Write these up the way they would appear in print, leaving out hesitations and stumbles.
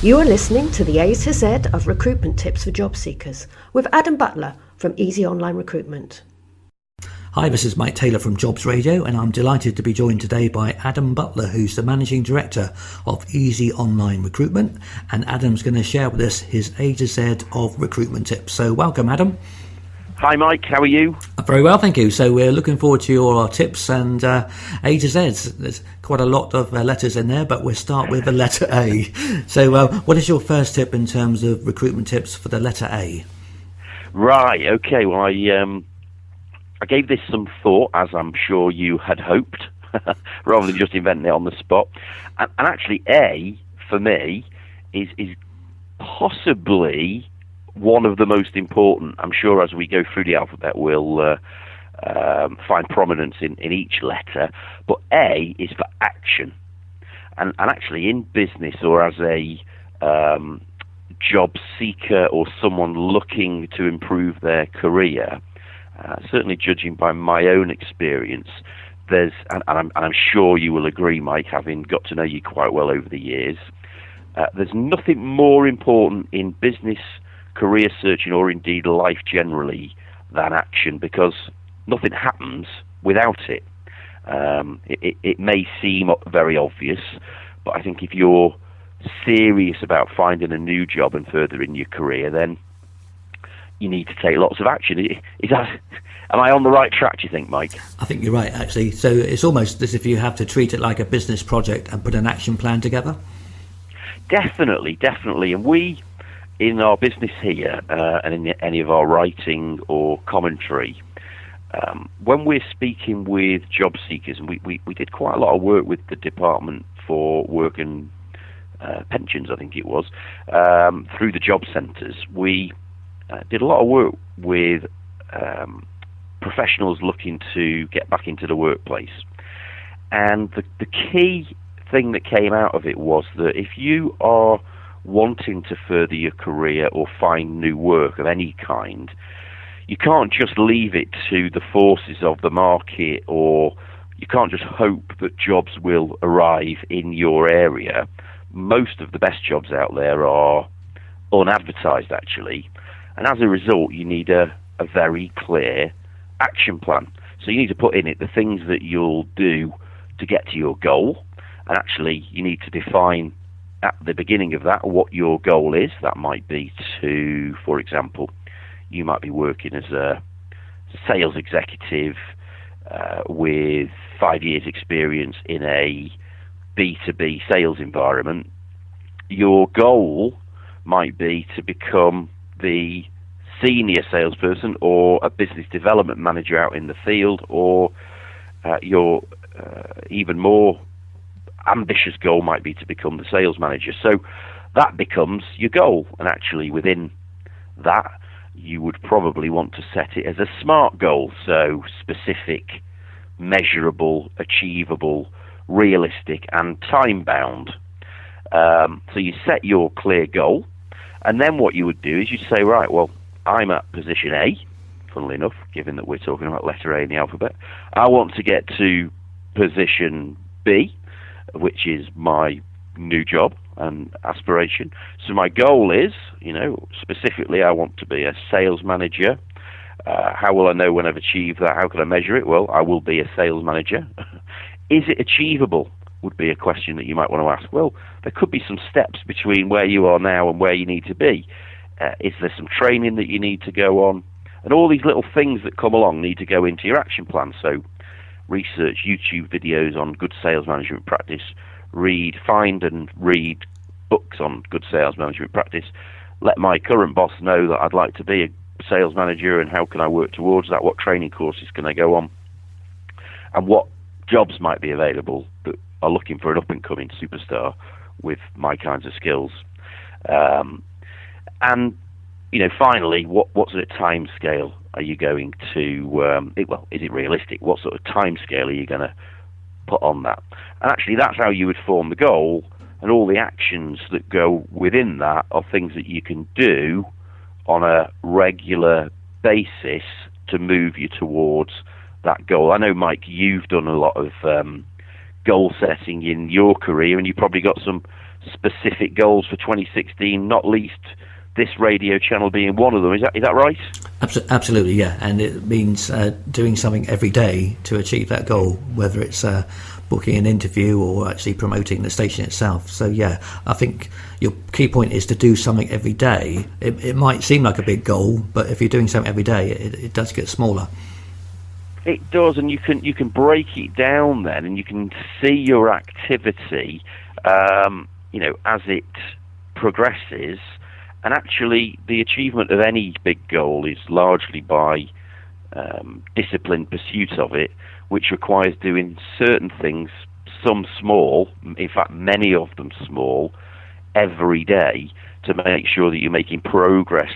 You are listening to the A to Z of Recruitment Tips for Job Seekers with Adam Butler from Easy Online Recruitment. Hi, this is Mike Taylor from Jobs Radio, and I'm delighted to be joined today by Adam Butler, who's the Managing Director of Easy Online Recruitment. And Adam's going to share with us his A to Z of recruitment tips. So welcome, Adam. Hi, Mike. How are you? Very well, thank you. So we're looking forward to your tips and A to Z. There's quite a lot of letters in there, but we'll start with the letter A. So what is your first tip in terms of recruitment tips for the letter A? Right. Okay. Well, I gave this some thought, as I'm sure you had hoped, rather than just inventing it on the spot. And actually, A, for me, is possibly one of the most important. I'm sure as we go through the alphabet, we'll find prominence in each letter. But A is for action. And actually, in business or as a job seeker or someone looking to improve their career, certainly judging by my own experience, and I'm sure you will agree, Mike, having got to know you quite well over the years, there's nothing more important in business, career searching, or indeed life generally than action, because nothing happens without it. It may seem very obvious, but I think if you're serious about finding a new job and furthering your career, then you need to take lots of action. Am I on the right track, do you think, Mike? I think you're right, actually. So it's almost as if you have to treat it like a business project and put an action plan together. Definitely. And we, in our business here, and in any of our writing or commentary, when we're speaking with job seekers, and we did quite a lot of work with the Department for Work and Pensions, I think it was, through the job centres, we did a lot of work with professionals looking to get back into the workplace. And the key thing that came out of it was that if you are wanting to further your career or find new work of any kind, you can't just leave it to the forces of the market, or you can't just hope that jobs will arrive in your area. Most of the best jobs out there are unadvertised, actually. And as a result, you need a very clear action plan. So you need to put in it the things that you'll do to get to your goal. And actually, you need to define at the beginning of that what your goal is. That might be to, for example, you might be working as a sales executive with 5 years experience in a B2B sales environment. Your goal might be to become the senior salesperson or a business development manager out in the field, or your even more ambitious goal might be to become the sales manager. So that becomes your goal, and actually within that you would probably want to set it as a SMART goal, so specific, measurable, achievable, realistic, and time-bound. So you set your clear goal, and then what you would do is you say, right, well, I'm at position A, funnily enough, given that we're talking about letter A in the alphabet. I want to get to position B, which is my new job and aspiration. So my goal is, specifically, I want to be a sales manager. How will I know when I've achieved that? How can I measure it? Well, I will be a sales manager. Is it achievable? Would be a question that you might want to ask. Well, there could be some steps between where you are now and where you need to be. Is there some training that you need to go on? And all these little things that come along need to go into your action plan. So research YouTube videos on good sales management practice, find and read books on good sales management practice, let my current boss know that I'd like to be a sales manager, and how can I work towards that, what training courses can I go on, and what jobs might be available that are looking for an up-and-coming superstar with my kinds of skills. And finally, what sort of time scale are you going to, is it realistic? What sort of time scale are you going to put on that? And actually, that's how you would form the goal, and all the actions that go within that are things that you can do on a regular basis to move you towards that goal. I know, Mike, you've done a lot of goal setting in your career, and you've probably got some specific goals for 2016, not least this radio channel being one of them. Is that right? Absolutely, yeah. And it means doing something every day to achieve that goal, whether it's booking an interview or actually promoting the station itself. So, yeah, I think your key point is to do something every day. It might seem like a big goal, but if you're doing something every day, it does get smaller. It does, and you can break it down then, and you can see your activity, as it progresses. And actually, the achievement of any big goal is largely by disciplined pursuit of it, which requires doing certain things, some small, in fact, many of them small, every day to make sure that you're making progress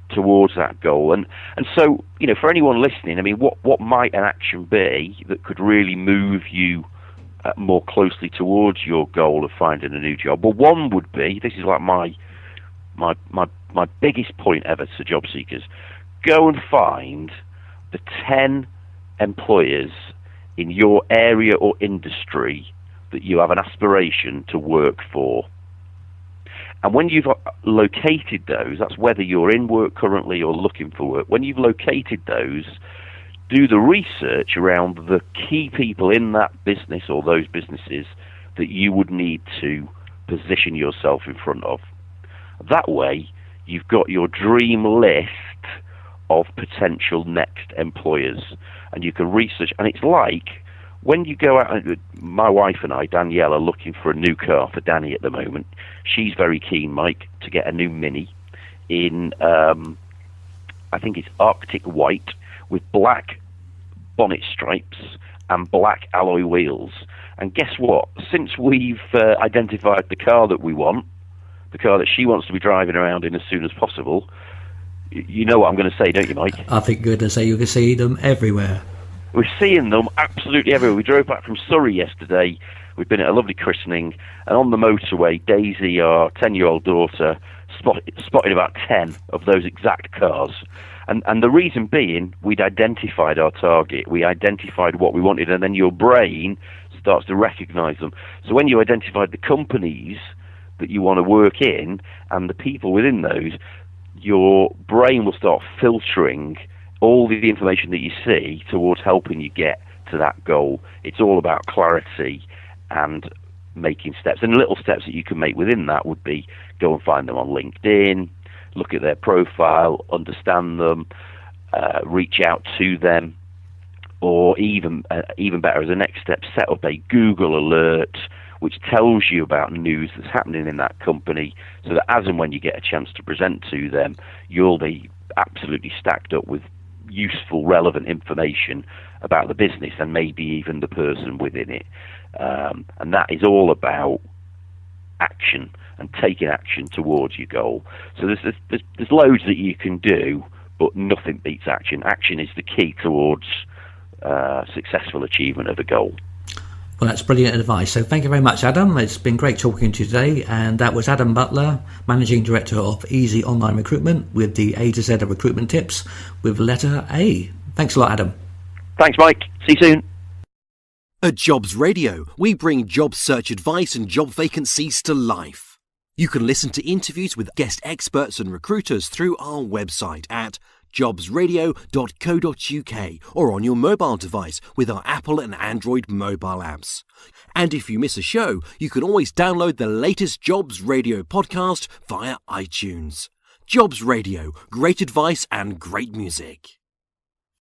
towards that goal. And so, for anyone listening, I mean, what might an action be that could really move you more closely towards your goal of finding a new job? Well, one would be, this is like my biggest point ever to job seekers: go and find the 10 employers in your area or industry that you have an aspiration to work for. And when you've located those, that's whether you're in work currently or looking for work, when you've located those, do the research around the key people in that business or those businesses that you would need to position yourself in front of. That way, you've got your dream list of potential next employers, and you can research. And it's like when you go out, my wife and I, Danielle, are looking for a new car for Danny at the moment. She's very keen, Mike, to get a new Mini in, I think it's Arctic white with black bonnet stripes and black alloy wheels. And guess what? Since we've identified the car that we want, the car that she wants to be driving around in as soon as possible, you know what I'm going to say, don't you, Mike? I think you're going to say you can see them everywhere. We're seeing them absolutely everywhere. We drove back from Surrey yesterday. We've been at a lovely christening, and on the motorway, Daisy, our 10-year-old daughter, spotted about 10 of those exact cars. And the reason being, we'd identified our target. We identified what we wanted, and then your brain starts to recognize them. So when you identified the companies that you want to work in and the people within those, your brain will start filtering all the information that you see towards helping you get to that goal. It's all about clarity and making steps. And little steps that you can make within that would be go and find them on LinkedIn, look at their profile, understand them, reach out to them, or even better as a next step, set up a Google alert which tells you about news that's happening in that company, so that as and when you get a chance to present to them, you'll be absolutely stacked up with useful, relevant information about the business and maybe even the person within it. And that is all about action and taking action towards your goal. So there's loads that you can do, but nothing beats action. Action is the key towards successful achievement of a goal. Well, that's brilliant advice. So thank you very much, Adam. It's been great talking to you today. And that was Adam Butler, Managing Director of Easy Online Recruitment, with the A to Z of Recruitment Tips with letter A. Thanks a lot, Adam. Thanks, Mike. See you soon. At Jobs Radio, we bring job search advice and job vacancies to life. You can listen to interviews with guest experts and recruiters through our website at jobsradio.co.uk or on your mobile device with our Apple and Android mobile apps. And if you miss a show, you can always download the latest Jobs Radio podcast via iTunes. Jobs Radio, great advice and great music.